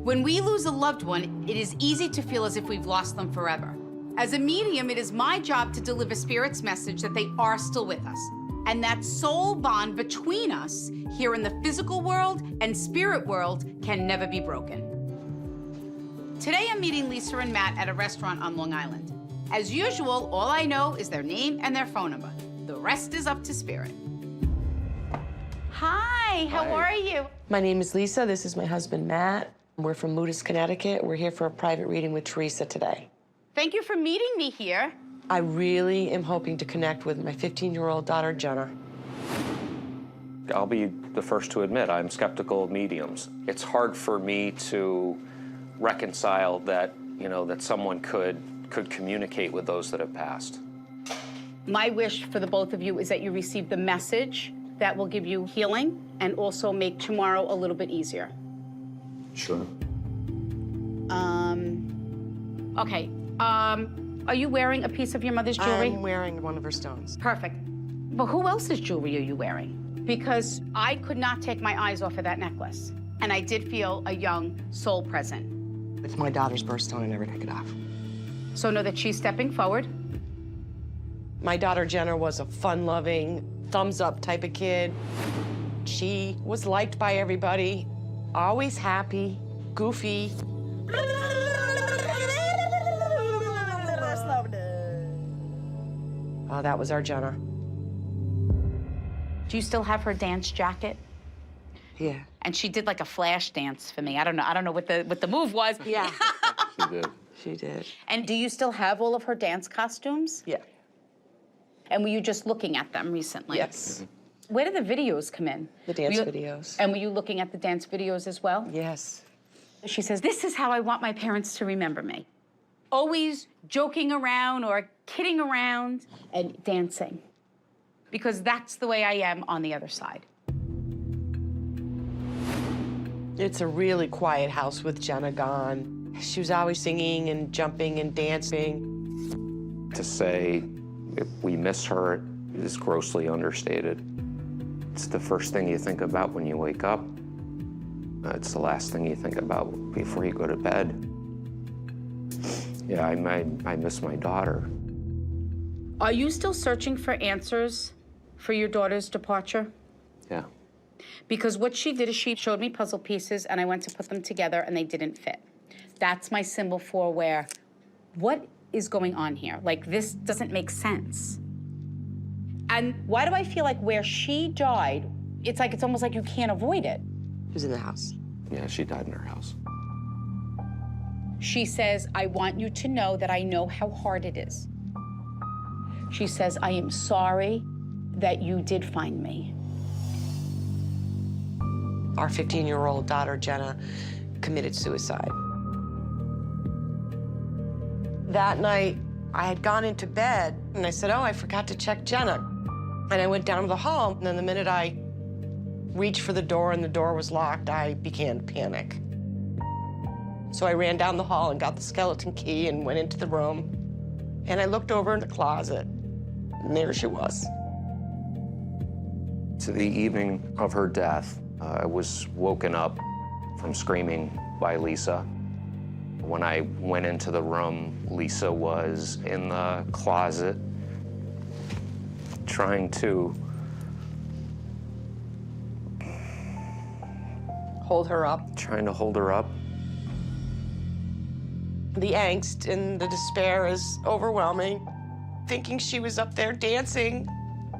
When we lose a loved one, it is easy to feel as if we've lost them forever. As a medium, it is my job to deliver Spirit's message that they are still with us. And that soul bond between us here in the physical world and spirit world can never be broken. Today, I'm meeting Lisa and Matt at a restaurant on Long Island. As usual, all I know is their name and their phone number. The rest is up to Spirit. Hi, how are you? My name is Lisa. This is my husband, Matt. We're from Moodus, Connecticut. We're here for a private reading with Theresa today. Thank you for meeting me here. I really am hoping to connect with my 15-year-old daughter, Jenna. I'll be the first to admit I'm skeptical of mediums. It's hard for me to reconcile that, that someone could communicate with those that have passed. My wish for the both of you is that you receive the message that will give you healing and also make tomorrow a little bit easier. Sure. Okay. Are you wearing a piece of your mother's jewelry? I'm wearing one of her stones. Perfect. But who else's jewelry are you wearing? Because I could not take my eyes off of that necklace. And I did feel a young soul present. It's my daughter's birthstone. I never take it off. So know that she's stepping forward. My daughter, Jenna, was a fun-loving, thumbs-up type of kid. She was liked by everybody, always happy, goofy. Oh, that was our Jenna. Do you still have her dance jacket? Yeah. And she did like a flash dance for me. I don't know what the move was. Yeah. She did. She did. And do you still have all of her dance costumes? Yeah. And were you just looking at them recently? Yes. Where did the videos come in? The dance videos. And were you looking at the dance videos as well? Yes. She says, this is how I want my parents to remember me. Always joking around or kidding around and dancing. Because that's the way I am on the other side. It's a really quiet house with Jenna gone. She was always singing and jumping and dancing. To say if we miss her is grossly understated. It's the first thing you think about when you wake up. It's the last thing you think about before you go to bed. Yeah, I miss my daughter. Are you still searching for answers for your daughter's departure? Yeah. Because what she did is she showed me puzzle pieces and I went to put them together and they didn't fit. That's my symbol for where, what is going on here? Like, this doesn't make sense. And why do I feel like where she died, it's almost like you can't avoid it? Who's in the house? Yeah, she died in her house. She says, I want you to know that I know how hard it is. She says, I am sorry that you did find me. Our 15-year-old daughter, Jenna, committed suicide. That night, I had gone into bed, and I said, oh, I forgot to check Jenna. And I went down to the hall, and then the minute I reached for the door and the door was locked, I began to panic. So I ran down the hall and got the skeleton key and went into the room. And I looked over in the closet, and there she was. To the evening of her death, I was woken up from screaming by Lisa. When I went into the room, Lisa was in the closet trying to Hold her up. Trying to hold her up. The angst and the despair is overwhelming. Thinking she was up there dancing,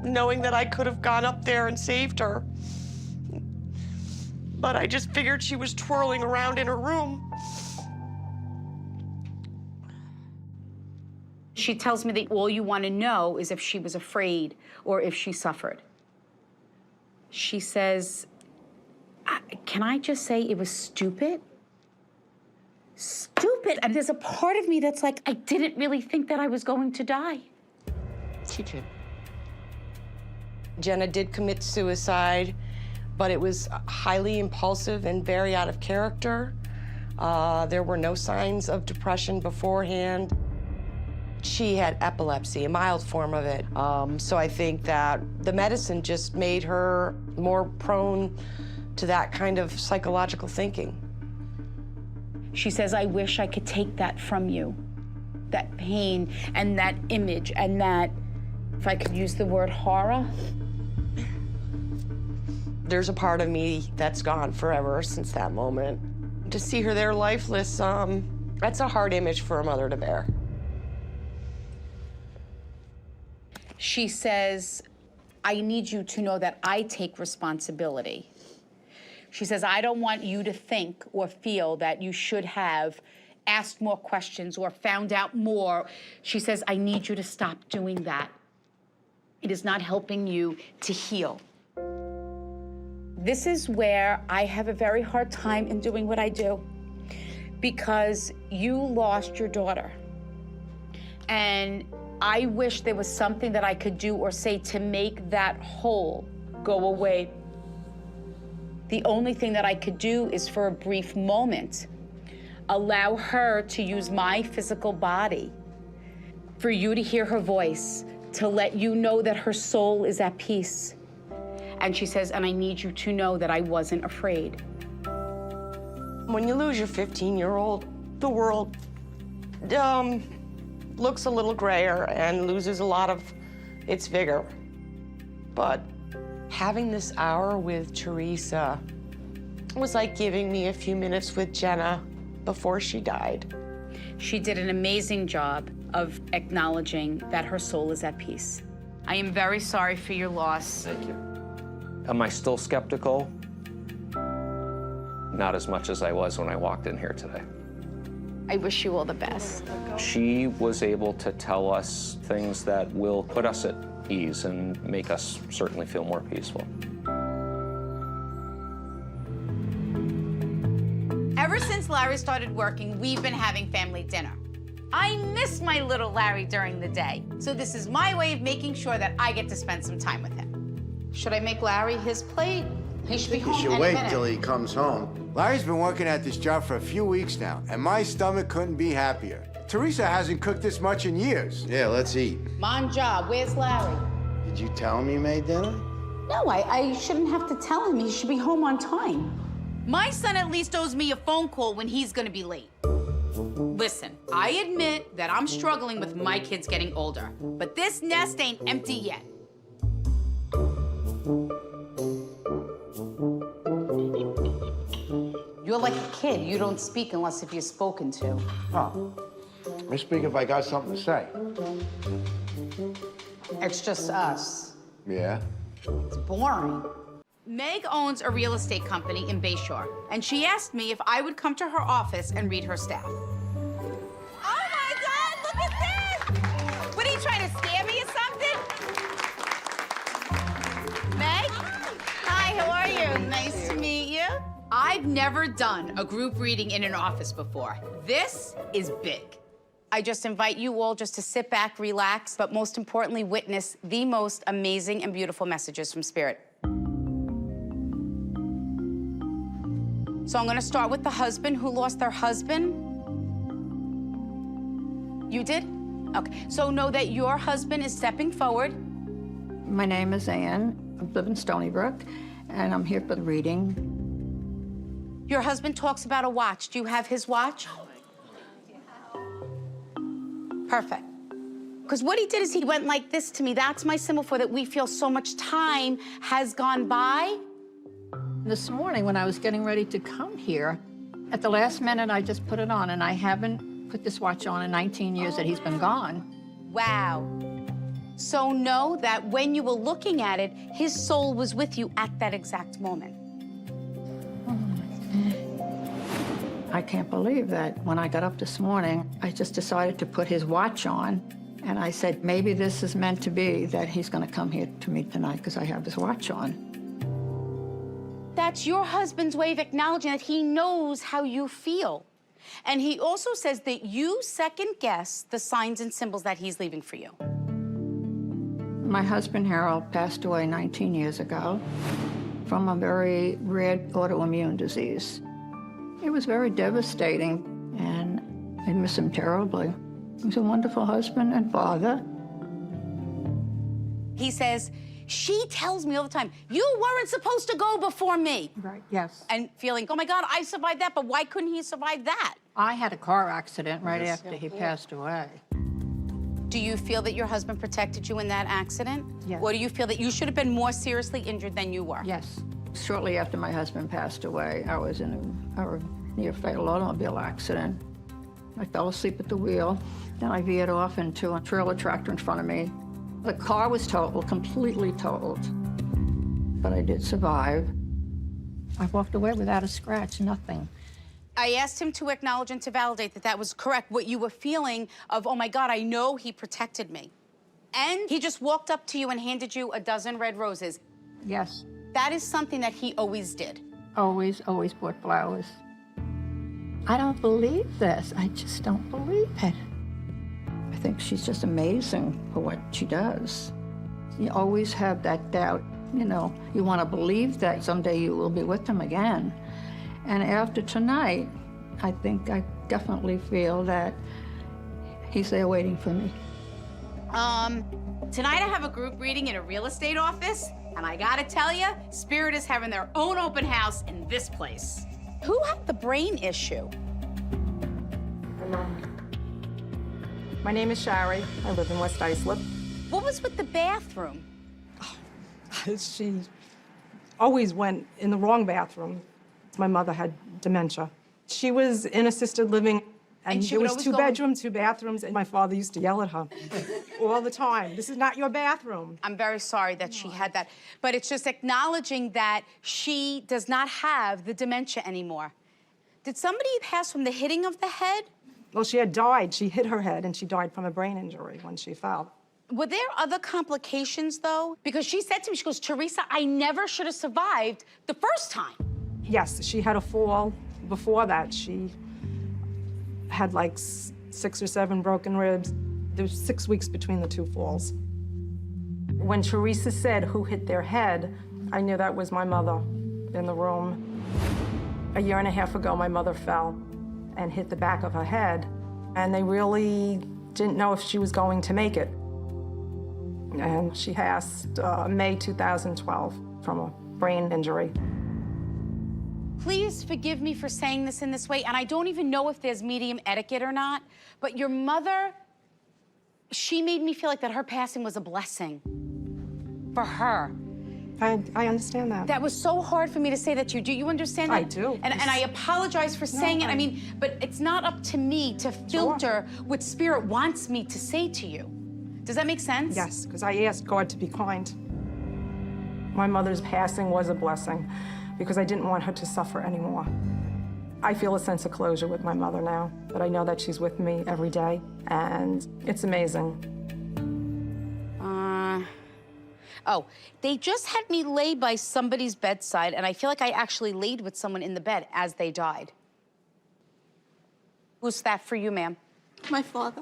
knowing that I could have gone up there and saved her. But I just figured she was twirling around in her room. She tells me that all you want to know is if she was afraid or if she suffered. She says, can I just say it was stupid? Stupid. And there's a part of me that's like, I didn't really think that I was going to die. She did. Jenna did commit suicide, but it was highly impulsive and very out of character. There were no signs of depression beforehand. She had epilepsy, a mild form of it. So I think that the medicine just made her more prone to that kind of psychological thinking. She says, I wish I could take that from you. That pain and that image and that, if I could use the word horror. There's a part of me that's gone forever since that moment. To see her there lifeless, that's a hard image for a mother to bear. She says, I need you to know that I take responsibility. She says, I don't want you to think or feel that you should have asked more questions or found out more. She says, I need you to stop doing that. It is not helping you to heal. This is where I have a very hard time in doing what I do, because you lost your daughter. And I wish there was something that I could do or say to make that hole go away. The only thing that I could do is, for a brief moment, allow her to use my physical body, for you to hear her voice, to let you know that her soul is at peace. And she says, and I need you to know that I wasn't afraid. When you lose your 15-year-old, the world looks a little grayer and loses a lot of its vigor. But having this hour with Theresa was like giving me a few minutes with Jenna before she died. She did an amazing job of acknowledging that her soul is at peace. I am very sorry for your loss. Thank you. Am I still skeptical? Not as much as I was when I walked in here today. I wish you all the best. She was able to tell us things that will put us at ease and make us certainly feel more peaceful. Ever since Larry started working, we've been having family dinner. I miss my little Larry during the day, so this is my way of making sure that I get to spend some time with him. Should I make Larry his plate? He should be home You should any wait minute. till he comes home. Larry's been working at this job for a few weeks now, and my stomach couldn't be happier. Theresa hasn't cooked this much in years. Yeah, let's eat. Mon job, where's Larry? Did you tell him you made dinner? No, I shouldn't have to tell him. He should be home on time. My son at least owes me a phone call when he's gonna be late. Listen, I admit that I'm struggling with my kids getting older, but this nest ain't empty yet. You're like a kid. You don't speak unless if you're spoken to. Oh. I speak if I got something to say. It's just us. Yeah? It's boring. Meg owns a real estate company in Bayshore, and she asked me if I would come to her office and read her staff. Oh my God, look at this! What, are you trying to scare me or something? Meg? Hi, how are you? Nice to meet you. I've never done a group reading in an office before. This is big. I just invite you all just to sit back, relax, but most importantly, witness the most amazing and beautiful messages from Spirit. So I'm gonna start with the husband who lost their husband. You did? Okay, so know that your husband is stepping forward. My name is Ann. I live in Stony Brook, and I'm here for the reading. Your husband talks about a watch. Do you have his watch? Perfect. Because what he did is he went like this to me. That's my symbol for that we feel so much time has gone by. This morning, when I was getting ready to come here, at the last minute, I just put it on, and I haven't put this watch on in 19 years that he's been gone. Wow. So know that when you were looking at it, his soul was with you at that exact moment. I can't believe that when I got up this morning, I just decided to put his watch on, and I said, maybe this is meant to be that he's going to come here to me tonight because I have his watch on. That's your husband's way of acknowledging that he knows how you feel. And he also says that you second-guess the signs and symbols that he's leaving for you. My husband, Harold, passed away 19 years ago from a very rare autoimmune disease. It was very devastating, and I miss him terribly. He was a wonderful husband and father. He says She tells me all the time, you weren't supposed to go before me. Right, yes. And feeling, oh my God, I survived that, but why couldn't he survive that? I had a car accident right after he passed away. Do you feel that your husband protected you in that accident? Yes. Or do you feel that you should have been more seriously injured than you were? Yes. Shortly after my husband passed away, I was in a near-fatal automobile accident. I fell asleep at the wheel, then I veered off into a trailer tractor in front of me. The car was totaled, completely totaled, but I did survive. I walked away without a scratch, nothing. I asked him to acknowledge and to validate that that was correct, what you were feeling of, oh my God, I know he protected me. And he just walked up to you and handed you a dozen red roses. Yes, That is something that he always did. always bought flowers. I don't believe this. I just don't believe it. I think she's just amazing for what she does. You always have that doubt, you know, you want to believe that someday you will be with him again. And after tonight, I think I definitely feel that he's there waiting for me. Tonight I have a group reading in a real estate office, and I gotta tell you, Spirit is having their own open house in this place. Who had the brain issue? My name is Shari. I live in West Islip. What was with the bathroom? She always went in the wrong bathroom. My mother had dementia. She was in assisted living, and she there would was always 2 go- bedrooms, 2 bathrooms, and my father used to yell at her all the time. This is not your bathroom. I'm very sorry that she had that, but it's just acknowledging that she does not have the dementia anymore. Did somebody pass from the hitting of the head? Well, she had died. She hit her head, and she died from a brain injury when she fell. Were there other complications, though? Because she said to me, she goes, Theresa, I never should have survived the first time. Yes, she had a fall. Before that, she had like 6 or 7 broken ribs. There was 6 weeks between the 2 falls. When Theresa said who hit their head, I knew that was my mother in the room. A year and a half ago, my mother fell and hit the back of her head, and they really didn't know if she was going to make it. And she passed May 2012 from a brain injury. Please forgive me for saying this in this way, and I don't even know if there's medium etiquette or not, but your mother, she made me feel like that her passing was a blessing for her. I understand that. That was so hard for me to say that to you. Do you understand that? I do. And I apologize for saying it. I mean, but it's not up to me to filter what Spirit wants me to say to you. Does that make sense? Yes, because I asked God to be kind. My mother's passing was a blessing because I didn't want her to suffer anymore. I feel a sense of closure with my mother now, but I know that she's with me every day, and it's amazing. Oh, they just had me lay by somebody's bedside, and I feel like I actually laid with someone in the bed as they died. Who's that for you, ma'am? My father.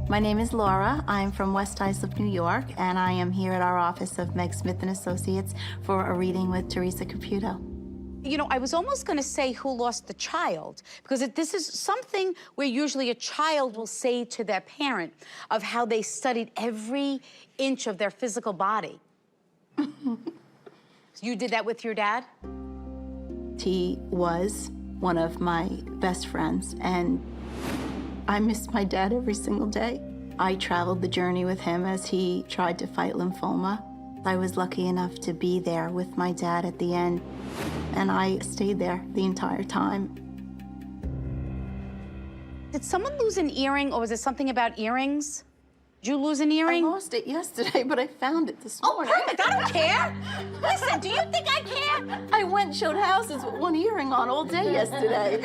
My name is Laura. I'm from West Islip, New York, and I am here at our office of Meg Smith & Associates for a reading with Theresa Caputo. You know, I was almost going to say who lost the child, because this is something where usually a child will say to their parent of how they studied every inch of their physical body. You did that with your dad? He was one of my best friends, and I missed my dad every single day. I traveled the journey with him as he tried to fight lymphoma. I was lucky enough to be there with my dad at the end, and I stayed there the entire time. Did someone lose an earring, or was it something about earrings? Did you lose an earring? I lost it yesterday, but I found it this Oh, morning. perfect. I don't care. Listen, do you think I care? I went and showed houses with one earring on all day yesterday.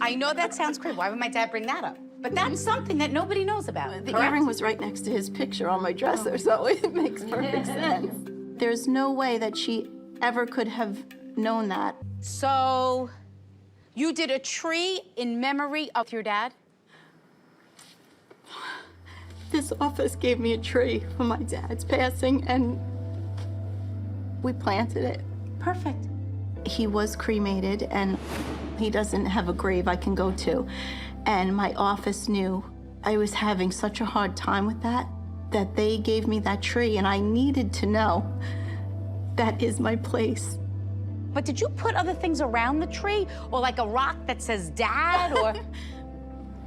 I know that sounds crazy. Why would my dad bring that up? But that's something that nobody knows about. The correct? earring was right next to his picture on my dresser, so it makes perfect sense. There's no way that she ever could have known that. So, you did a tree in memory of your dad? This office gave me a tree for my dad's passing, and we planted it. Perfect. He was cremated, and he doesn't have a grave I can go to. And my office knew I was having such a hard time with that. that they gave me that tree, and I needed to know that is my place. But did you put other things around the tree? Or like a rock that says Dad, or?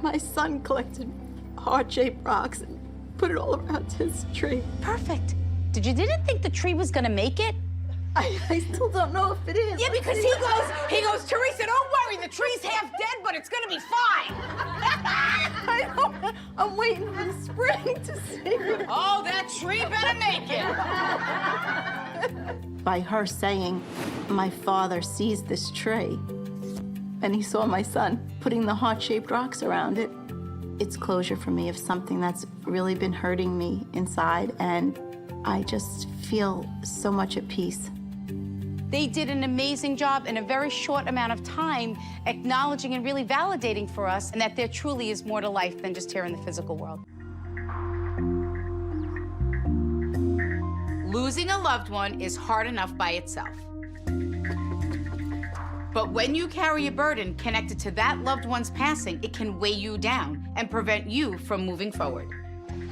My son collected heart-shaped rocks and put it all around his tree. Perfect. Didn't think the tree was gonna make it? I still don't know if it is. Yeah, because he goes, Theresa, don't worry, the tree's half dead, but it's gonna be fine. I know. I'm waiting for the spring to see. Oh, that tree better make it. By her saying, my father sees this tree, and he saw my son putting the heart-shaped rocks around it. It's closure for me of something that's really been hurting me inside, and I just feel so much at peace. They did an amazing job in a very short amount of time, acknowledging and really validating for us, and that there truly is more to life than just here in the physical world. Losing a loved one is hard enough by itself. But when you carry a burden connected to that loved one's passing, it can weigh you down and prevent you from moving forward.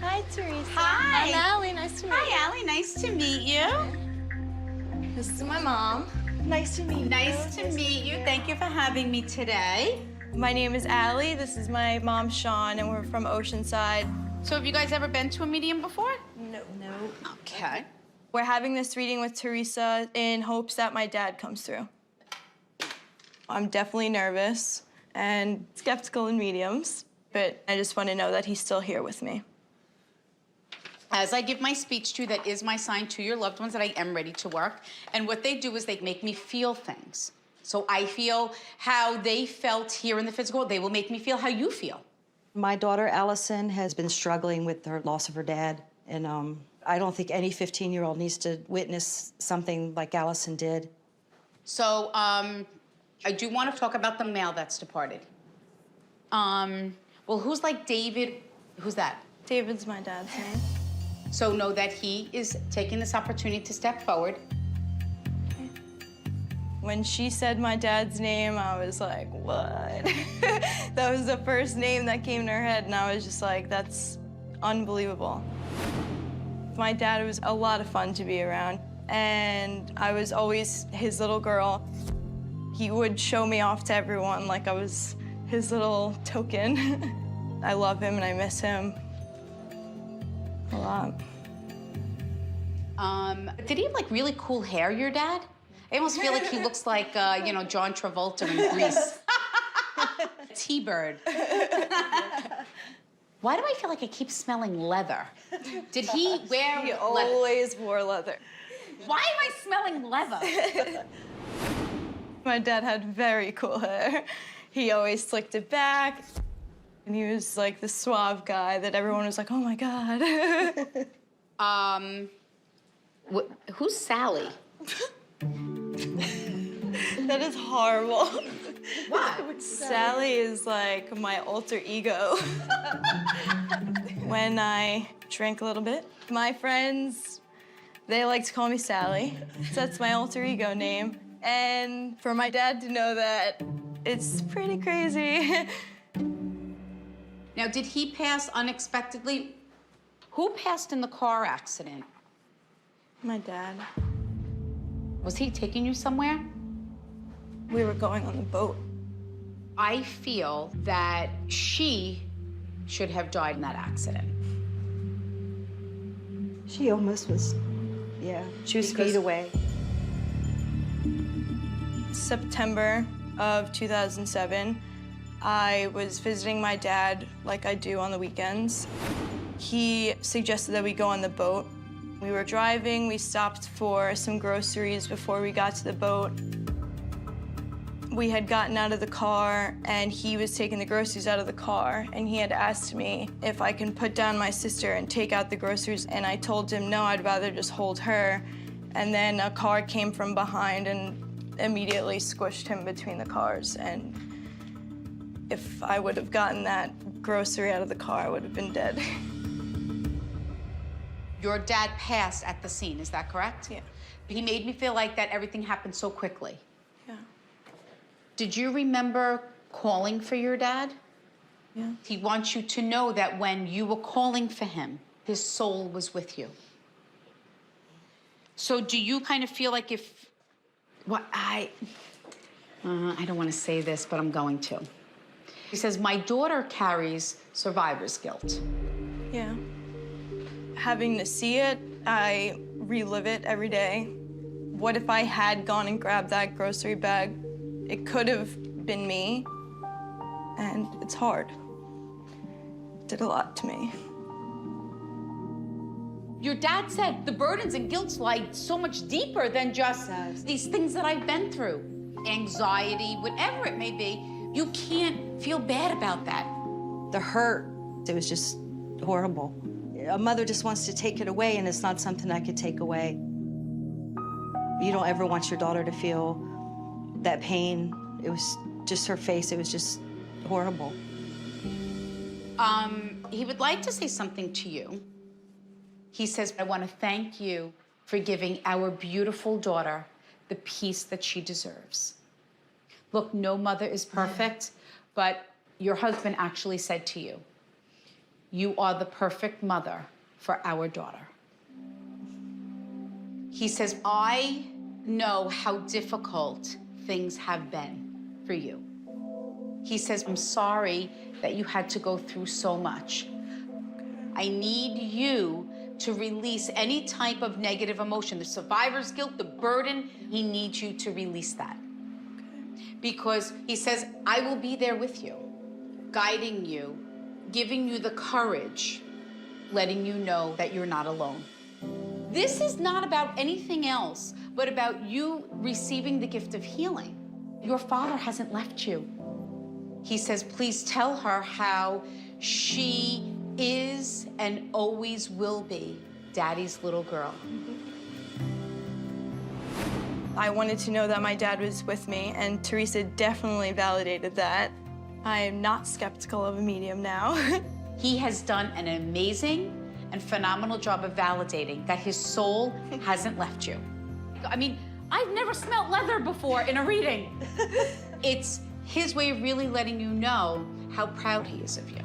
Hi, Theresa. Hi. I'm Allie. Nice to meet you. Hi, Allie. Nice to meet you. This is my mom. Nice to meet you. Nice to meet you. Thank you for having me today. My name is Allie. This is my mom, Sean, and we're from Oceanside. So have you guys ever been to a medium before? No. Okay. We're having this reading with Theresa in hopes that my dad comes through. I'm definitely nervous and skeptical in mediums, but I just want to know that he's still here with me. As I give my speech to you, that is my sign to your loved ones that I am ready to work. And what they do is they make me feel things. So I feel how they felt here in the physical world. They will make me feel how you feel. My daughter, Allison, has been struggling with her loss of her dad. And I don't think any 15-year-old needs to witness something like Allison did. So I do want to talk about the male that's departed. Well, who's like David? Who's that? David's my dad's name. So know that he is taking this opportunity to step forward. When she said my dad's name, I was like, what? That was the first name that came to her head, and I was just like, that's unbelievable. My dad was a lot of fun to be around, and I was always his little girl. He would show me off to everyone like I was his little token. I love him and I miss him a lot. Did he have like really cool hair, your dad? I almost feel like he looks like, you know, John Travolta in Grease. T-Bird. Why do I feel like I keep smelling leather? Did he wear He leather? always wore leather. Why am I smelling leather? My dad had very cool hair. He always slicked it back. And he was like the suave guy that everyone was like, oh my God. Who's Sally? That is horrible. What? Sally is like my alter ego. When I drink a little bit, my friends, they like to call me Sally. So that's my alter ego name. And for my dad to know that, it's pretty crazy. Now, did he pass unexpectedly? Who passed in the car accident? My dad. Was he taking you somewhere? We were going on the boat. I feel that she should have died in that accident. She almost was, yeah, she was feet away. September of 2007, I was visiting my dad like I do on the weekends. He suggested that we go on the boat. We were driving, we stopped for some groceries before we got to the boat. We had gotten out of the car and he was taking the groceries out of the car and he had asked me if I can put down my sister and take out the groceries, and I told him no, I'd rather just hold her. And then a car came from behind and immediately squished him between the cars, and if I would have gotten that grocery out of the car, I would have been dead. Your dad passed at the scene, is that correct? Yeah. He made me feel like that everything happened so quickly. Yeah. Did you remember calling for your dad? Yeah. He wants you to know that when you were calling for him, his soul was with you. So do you kind of feel like if, what I don't want to say this, but I'm going to. He says, my daughter carries survivor's guilt. Yeah. Having to see it, I relive it every day. What if I had gone and grabbed that grocery bag? It could have been me, and it's hard. It did a lot to me. Your dad said the burdens and guilt lie so much deeper than just these things that I've been through. Anxiety, whatever it may be, you can't feel bad about that. The hurt, it was just horrible. A mother just wants to take it away, and it's not something I could take away. You don't ever want your daughter to feel that pain. It was just her face, it was just horrible. He would like to say something to you. He says, I want to thank you for giving our beautiful daughter the peace that she deserves. Look, no mother is perfect, but your husband actually said to you, you are the perfect mother for our daughter. He says, I know how difficult things have been for you. He says, I'm sorry that you had to go through so much. I need you to release any type of negative emotion, the survivor's guilt, the burden. He needs you to release that. Because he says, I will be there with you, guiding you, giving you the courage, letting you know that you're not alone. This is not about anything else, but about you receiving the gift of healing. Your father hasn't left you. He says, please tell her how she is and always will be Daddy's little girl. I wanted to know that my dad was with me, and Theresa definitely validated that. I am not skeptical of a medium now. He has done an amazing and phenomenal job of validating that his soul hasn't left you. I mean, I've never smelled leather before in a reading. It's his way of really letting you know how proud he is of you.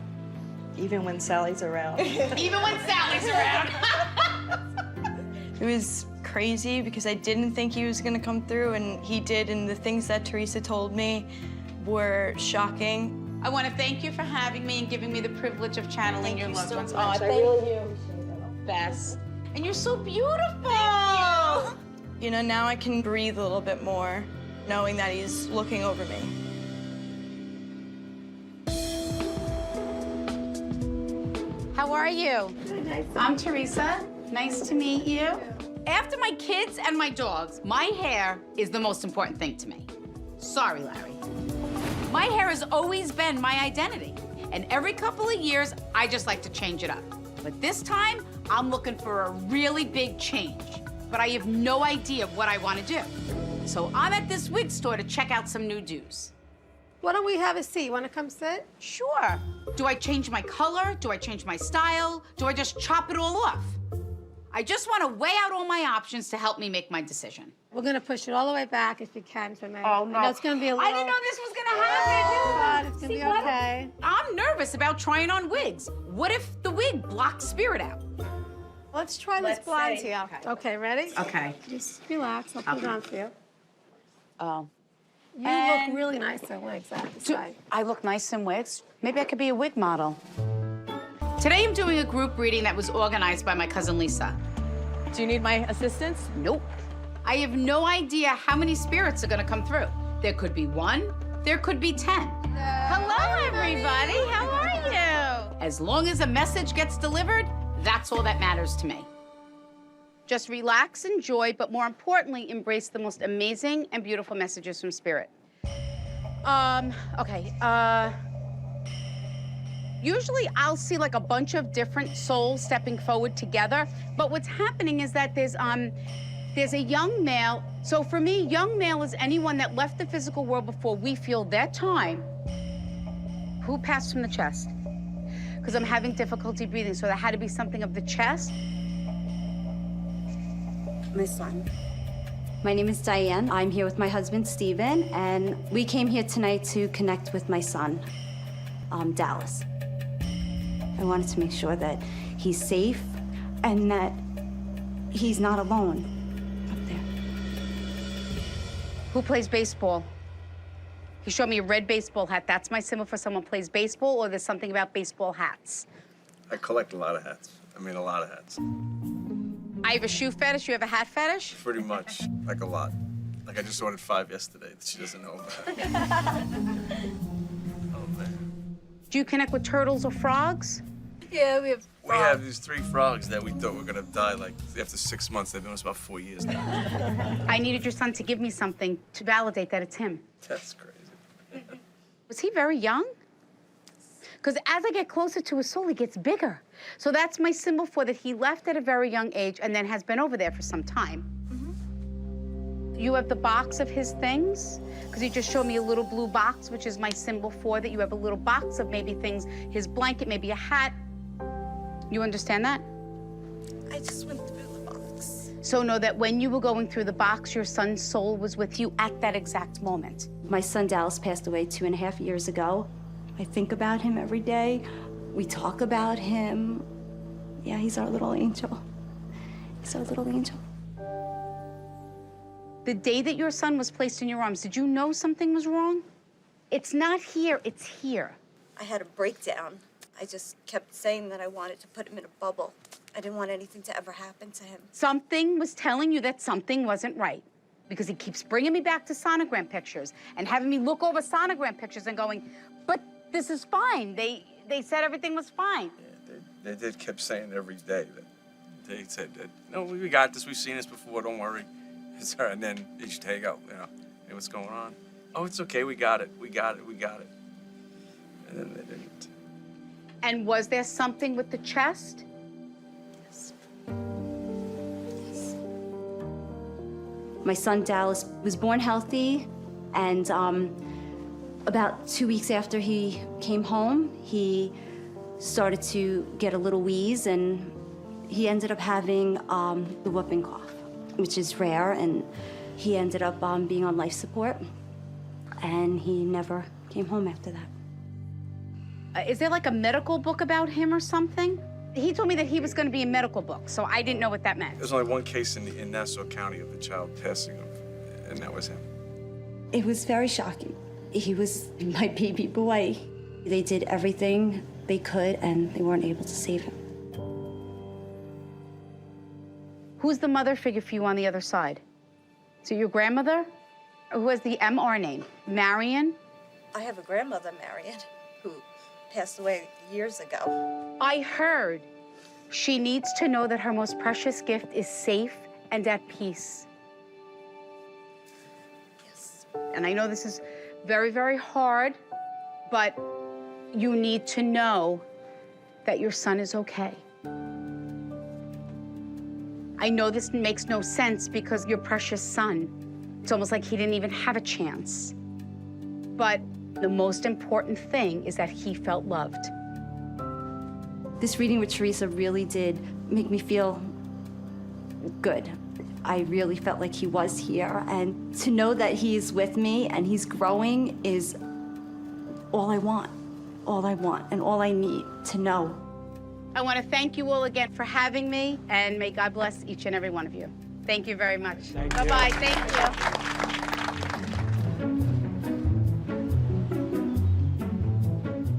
Even when Sally's around. Even when Sally's around. It was crazy because I didn't think he was gonna come through, and he did, and the things that Theresa told me were shocking. I want to thank you for having me and giving me the privilege of channeling your loved ones. I really do. Best. And you're so beautiful. You know, now I can breathe a little bit more, knowing that he's looking over me. How are you? I'm Theresa. Nice to meet you. After my kids and my dogs, my hair is the most important thing to me. Sorry, Larry. My hair has always been my identity. And every couple of years, I just like to change it up. But this time, I'm looking for a really big change. But I have no idea what I want to do. So I'm at this wig store to check out some new do's. Why don't we have a seat? Want to come sit? Sure. Do I change my color? Do I change my style? Do I just chop it all off? I just want to weigh out all my options to help me make my decision. We're going to push it all the way back if you can for me. Oh, no. I know it's going to be a little... I didn't know this was going to happen. But it's going to be okay. I'm nervous about trying on wigs. What if the wig blocks spirit out? Let's try this blonde here. Okay, ready? Okay. Just relax. I'll put it on for you. Oh. You look really nice in wigs, I have to say. I look nice in wigs. Maybe I could be a wig model. Today I'm doing a group reading that was organized by my cousin Lisa. Do you need my assistance? Nope. I have no idea how many spirits are gonna come through. There could be 1, there could be 10. Hello, everybody. How are you? As long as a message gets delivered, that's all that matters to me. Just relax, enjoy, but more importantly, embrace the most amazing and beautiful messages from Spirit. Usually I'll see like a bunch of different souls stepping forward together, but what's happening is that there's a young male. So for me, young male is anyone that left the physical world before we feel their time. Who passed from the chest? Because I'm having difficulty breathing, so there had to be something of the chest. My son. My name is Diane. I'm here with my husband, Steven, and we came here tonight to connect with my son, Dallas. I wanted to make sure that he's safe and that he's not alone up there. Who plays baseball? He showed me a red baseball hat. That's my symbol for someone who plays baseball, or there's something about baseball hats? I collect a lot of hats. I mean, a lot of hats. I have a shoe fetish. You have a hat fetish? Pretty much, like a lot. Like I just ordered 5 yesterday that she doesn't know about. Oh, man. Do you connect with turtles or frogs? Yeah, we have. We have these 3 frogs that we thought were gonna die like after 6 months. They've been with us about 4 years now. I needed your son to give me something to validate that it's him. That's crazy. Was he very young? Because as I get closer to his soul, he gets bigger. So that's my symbol for that he left at a very young age and then has been over there for some time. You have the box of his things? Because he just showed me a little blue box, which is my symbol for that you have a little box of maybe things, his blanket, maybe a hat. You understand that? I just went through the box. So know that when you were going through the box, your son's soul was with you at that exact moment. My son Dallas passed away 2.5 years ago. I think about him every day. We talk about him. Yeah, he's our little angel. He's our little angel. The day that your son was placed in your arms, did you know something was wrong? It's not here, it's here. I had a breakdown. I just kept saying that I wanted to put him in a bubble. I didn't want anything to ever happen to him. Something was telling you that something wasn't right, because he keeps bringing me back to sonogram pictures and having me look over sonogram pictures and going, but this is fine. They said everything was fine. Yeah, they did kept saying every day that they said that, no, we got this. We've seen this before. Don't worry. It's all right. And then each day go, you know, hey, what's going on? Oh, it's okay. We got it. We got it. We got it. And then they didn't. And was there something with the chest? Yes. My son Dallas was born healthy, and about 2 weeks after he came home, he started to get a little wheeze, and he ended up having the whooping cough, which is rare, and he ended up being on life support, and he never came home after that. Is there like a medical book about him or something? He told me that he was going to be a medical book, so I didn't know what that meant. There's only one case in Nassau County of a child passing, and that was him. It was very shocking. He was my baby boy. They did everything they could, and they weren't able to save him. Who's the mother figure for you on the other side? Is it your grandmother? Or who has the MR name? Marion? I have a grandmother, Marion, who passed away years ago. I heard she needs to know that her most precious gift is safe and at peace. Yes. And I know this is very, very hard, but you need to know that your son is okay. I know this makes no sense because your precious son, it's almost like he didn't even have a chance. But the most important thing is that he felt loved. This reading with Theresa really did make me feel good. I really felt like he was here, and to know that he's with me and he's growing is all I want, and all I need to know. I want to thank you all again for having me, and may God bless each and every one of you. Thank you very much. Bye-bye. Thank you.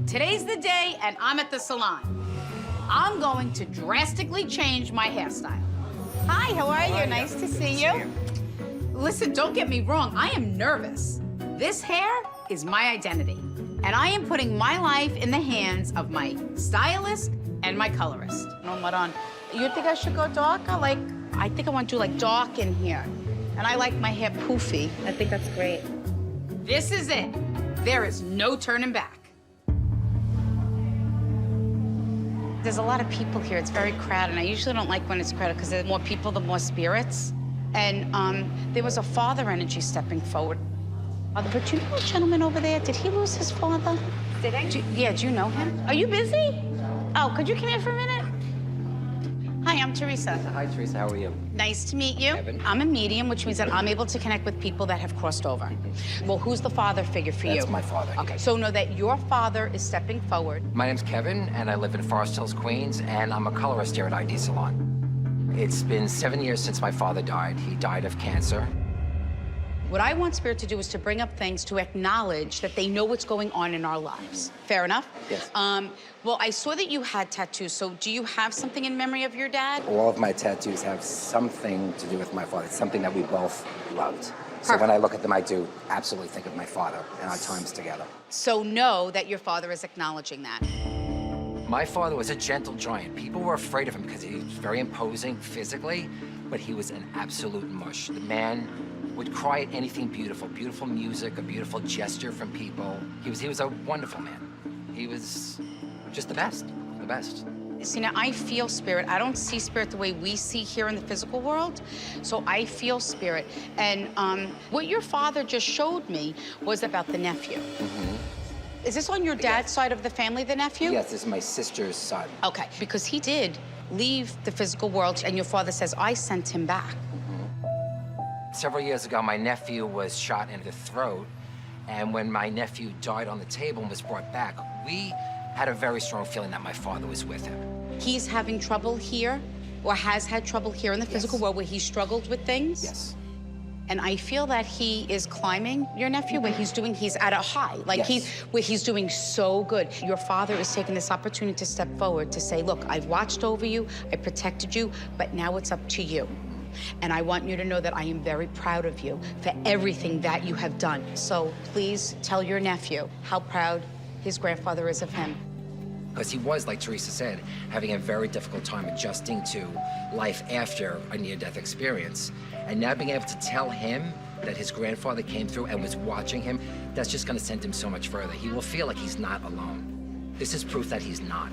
Today's the day, and I'm at the salon. I'm going to drastically change my hairstyle. Hi, how are you? Nice to see you. Listen, don't get me wrong. I am nervous. This hair is my identity, and I am putting my life in the hands of my stylist and my colorist. No, Maran, you think I should go dark? I think I want to do like dark in here. And I like my hair poofy. I think that's great. This is it. There is no turning back. There's a lot of people here. It's very crowded, and I usually don't like when it's crowded because there's more people, the more spirits. And there was a father energy stepping forward. But you know a gentleman over there? Did he lose his father? Did I? Do you know him? Are you busy? Oh, could you come here for a minute? Hi, I'm Theresa. Hi, Theresa. How are you? Nice to meet you. Kevin. I'm a medium, which means that I'm able to connect with people that have crossed over. Well, who's the father figure for you? That's my father. Okay, so know that your father is stepping forward. My name's Kevin, and I live in Forest Hills, Queens, and I'm a colorist here at ID Salon. It's been 7 years since my father died. He died of cancer. What I want Spirit to do is to bring up things to acknowledge that they know what's going on in our lives. Fair enough? Yes. Well, I saw that you had tattoos, so do you have something in memory of your dad? All of my tattoos have something to do with my father. It's something that we both loved. So when I look at them, I do absolutely think of my father and our times together. So know that your father is acknowledging that. My father was a gentle giant. People were afraid of him because he was very imposing physically, but he was an absolute mush. The man would cry at anything beautiful, beautiful music, a beautiful gesture from people. He was a wonderful man. He was just the best, the best. See, now I feel Spirit. I don't see Spirit the way we see here in the physical world, so I feel Spirit. And what your father just showed me was about the nephew. Is this on your dad's side of the family, the nephew? Yes, this is my sister's son. Okay, because he did leave the physical world, and your father says, I sent him back. Several years ago, my nephew was shot in the throat, and when my nephew died on the table and was brought back, we had a very strong feeling that my father was with him. He's having trouble here, or has had trouble here in the physical world where he struggled with things? Yes. And I feel that he is climbing, your nephew, where he's at a high. Like where he's doing so good. Your father is taking this opportunity to step forward to say, look, I've watched over you, I protected you, but now it's up to you. And I want you to know that I am very proud of you for everything that you have done. So please tell your nephew how proud his grandfather is of him. Because he was, like Theresa said, having a very difficult time adjusting to life after a near-death experience. And now being able to tell him that his grandfather came through and was watching him, that's just gonna send him so much further. He will feel like he's not alone. This is proof that he's not.